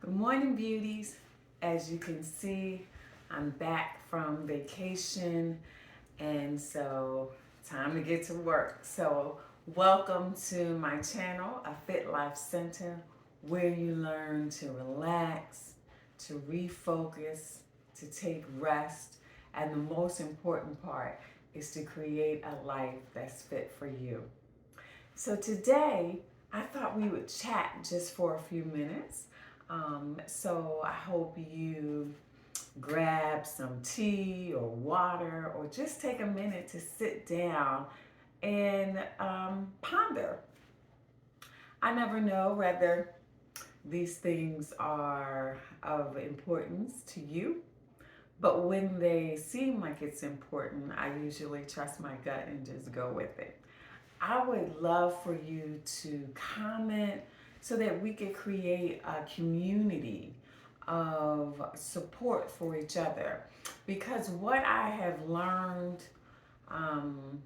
Good morning, beauties. As you can see, I'm back from vacation, and so time to get to work. So, welcome to my channel, A Fit Life Center, where you learn to relax, to refocus, to take rest, and the most important part is to create a life that's fit for you. So today, I thought we would chat just for a few minutes. So I hope you grab some tea or water or just take a minute to sit down and ponder. I never know whether these things are of importance to you, but when they seem like it's important, I usually trust my gut and just go with it. I would love for you to comment so that we could create a community of support for each other. Because what I have learned um,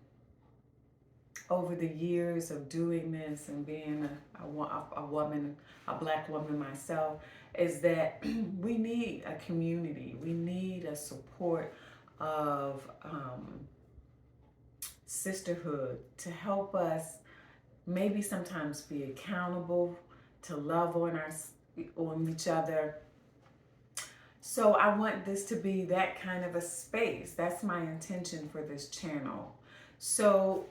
over the years of doing this and being a woman, a black woman myself, is that we need a community. We need a support of sisterhood to help us maybe sometimes be accountable, to love on each other. So I want this to be that kind of a space. That's my intention for this channel. So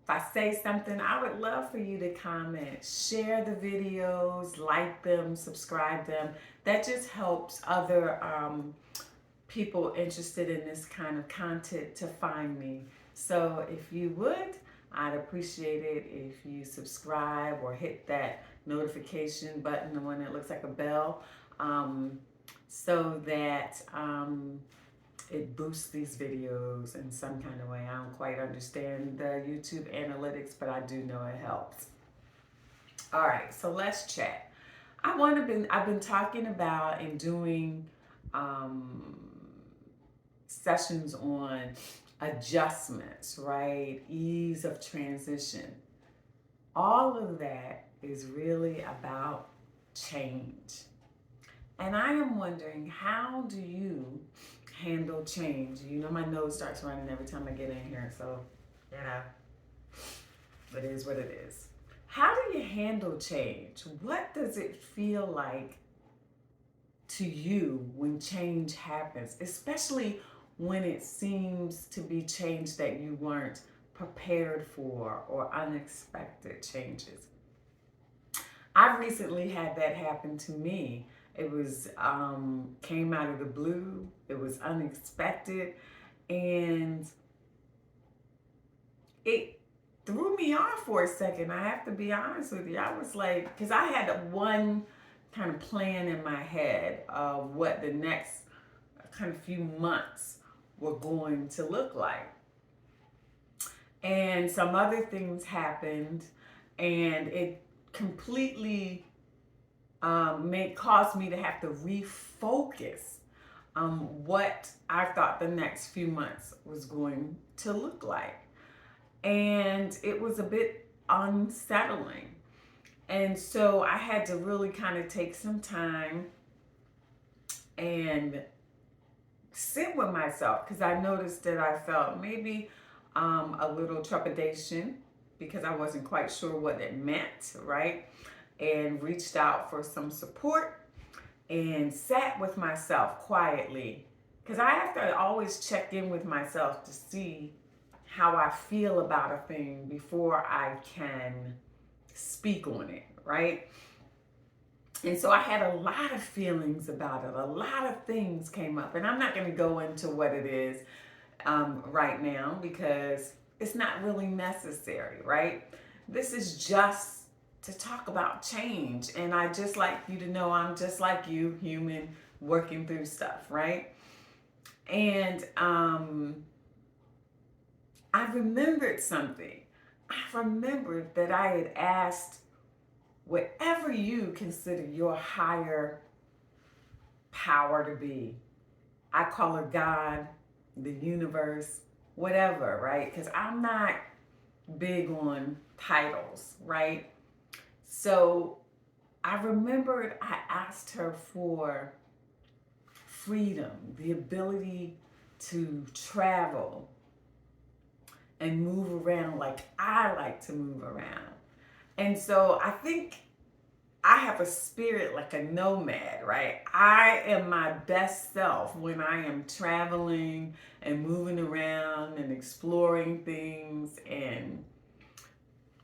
if I say something, I would love for you to comment, share the videos, like them, subscribe them. That just helps other people interested in this kind of content to find me. So if you would, I'd appreciate it if you subscribe or hit that notification button, the one that looks like a bell, so that it boosts these videos in some kind of way. I don't quite understand the YouTube analytics, but I do know it helps. All right, so let's chat. I've been talking about and doing um, sessions on adjustments, right? Ease of transition. All of that is really about change. And I am wondering, how do you handle change? You know, my nose starts running every time I get in here, so, you know, it is what it is. How do you handle change? What does it feel like to you when change happens, especially when it seems to be change that you weren't prepared for or unexpected changes? I've recently had that happen to me. It was came out of the blue. It was unexpected, and it threw me off for a second. I have to be honest with you. I was like, because I had one kind of plan in my head of what the next kind of few months were going to look like. And some other things happened, and it completely caused me to have to refocus what I thought the next few months was going to look like. And it was a bit unsettling. And so I had to really kind of take some time and sit with myself, because I noticed that I felt maybe a little trepidation because I wasn't quite sure what it meant, right? And reached out for some support and sat with myself quietly, because I have to always check in with myself to see how I feel about a thing before I can speak on it, right? And so I had a lot of feelings about it. A lot of things came up, and I'm not going to go into what it is right now because it's not really necessary, right? This is just to talk about change, and I just like you to know I'm just like you, human, working through stuff, right? And I remembered something. I remembered that I had asked whatever you consider your higher power to be. I call her God, the universe, whatever, right? Because I'm not big on titles, right? So I remembered I asked her for freedom, the ability to travel and move around like I like to move around. And so I think I have a spirit like a nomad, right? I am my best self when I am traveling and moving around and exploring things and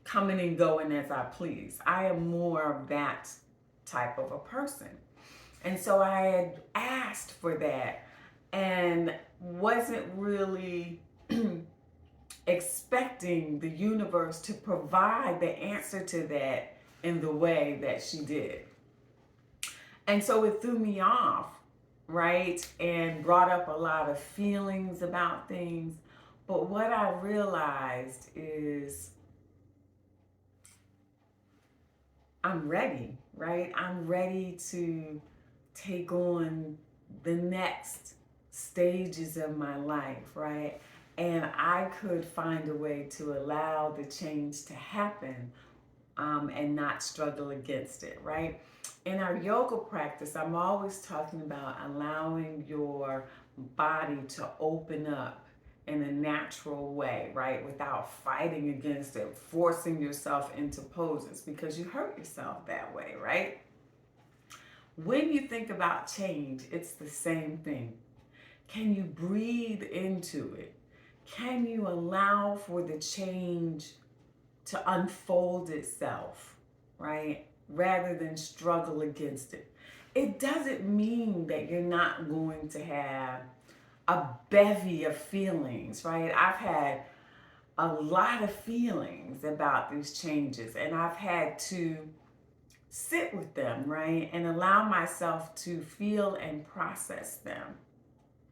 coming and going as I please. I am more of that type of a person. And so I had asked for that and wasn't really expecting the universe to provide the answer to that in the way that she did. And so it threw me off, right? And brought up a lot of feelings about things. But what I realized is I'm ready, right? I'm ready to take on the next stages of my life, right? And I could find a way to allow the change to happen and not struggle against it, right? In our yoga practice, I'm always talking about allowing your body to open up in a natural way, right? Without fighting against it, forcing yourself into poses because you hurt yourself that way, right? When you think about change, it's the same thing. Can you breathe into it? Can you allow for the change to unfold itself, right? Rather than struggle against it. It doesn't mean that you're not going to have a bevy of feelings, right? I've had a lot of feelings about these changes and I've had to sit with them, right? And allow myself to feel and process them,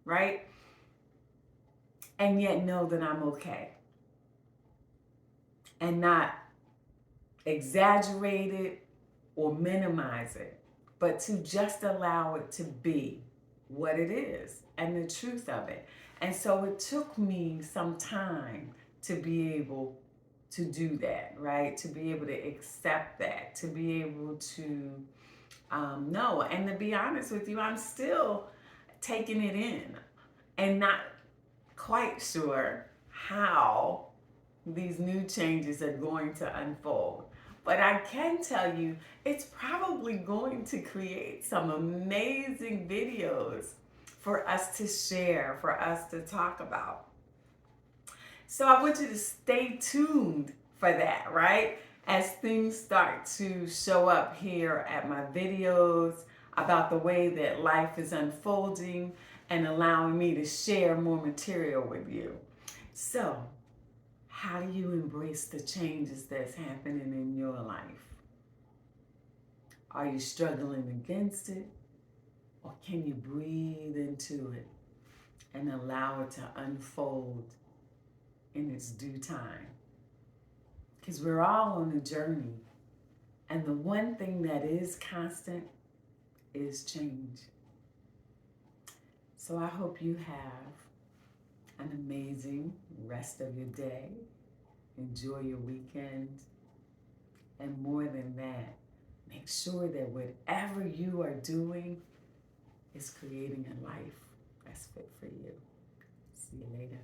right? And yet know that I'm okay and not exaggerate it or minimize it, but to just allow it to be what it is and the truth of it. And so it took me some time to be able to do that, right? To be able to accept that, to be able to know. And to be honest with you, I'm still taking it in and not quite sure how these new changes are going to unfold. But I can tell you, it's probably going to create some amazing videos for us to share, for us to talk about. So I want you to stay tuned for that, right? As things start to show up here at my videos about the way that life is unfolding and allowing me to share more material with you. So, how do you embrace the changes that's happening in your life? Are you struggling against it? Or can you breathe into it and allow it to unfold in its due time? Because we're all on a journey. And the one thing that is constant is change. So I hope you have an amazing rest of your day. Enjoy your weekend. And more than that, make sure that whatever you are doing is creating a life that's fit for you. See you later.